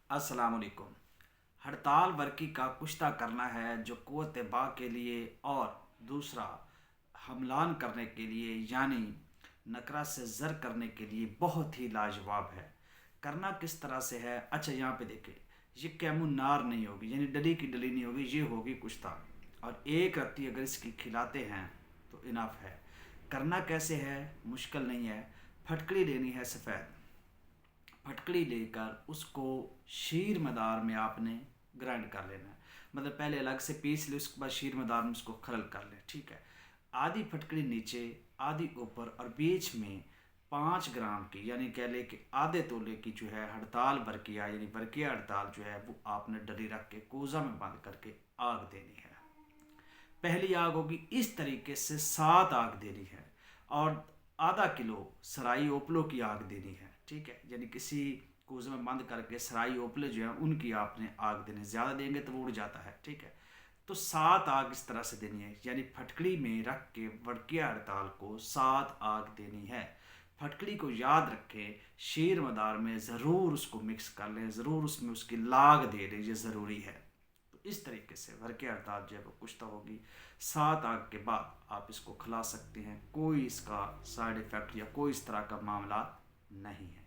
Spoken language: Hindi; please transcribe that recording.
अस्सलाम वालेकुम। हड़ताल वर्की का कुश्ता करना है जो क़ुव्वत बा के लिए और दूसरा हमलान करने के लिए यानी नकरा से ज़र करने के लिए बहुत ही लाजवाब है। करना किस तरह से है? अच्छा, यहाँ पे देखें, ये कैमुन नार नहीं होगी, यानी डली की डली नहीं होगी, ये होगी कुश्ता। और एक रत्ती अगर इसकी खिलाते हैं तो इनफ है। करना कैसे है? मुश्किल नहीं है। फटकड़ी लेनी है सफ़ेद, फटकड़ी लेकर उसको शीर मदार में आपने ग्राइंड कर लेना है। मतलब पहले अलग से पीस ले, उसके बाद शीर मदार में उसको खरल कर ले। ठीक है। आधी फटकड़ी नीचे, आधी ऊपर, और बीच में 5 ग्राम की यानी कह ले कि आधे तोले की जो है हड़ताल बरकिया यानी बरकिया हड़ताल जो है वो आपने डली रख के कोज़ा में बंद करके आग देनी है। पहली आग होगी इस तरीके से 7 आग देनी है, और आधा किलो सराई ओपलो की आग देनी है। ठीक है, यानी किसी कोज़े में बंद करके सराई ओपले जो है उनकी आपने आग देनी है। ज़्यादा देंगे तो वो उड़ जाता है। ठीक है, तो 7 आग इस तरह से देनी है, यानी फटकड़ी में रख के वड़किया हड़ताल को 7 आग देनी है। फटकड़ी को याद रखें, शीर मदार में ज़रूर उसको मिक्स कर लें, ज़रूर उसमें उसकी लाग दे दें, ये ज़रूरी है। तो इस तरीके से भरके हड़ताल जो है वो कुश्ता होगी। 7 आग के बाद आप इसको खिला सकते हैं, कोई इसका साइड इफ़ेक्ट या कोई इस तरह का मामला नहीं है।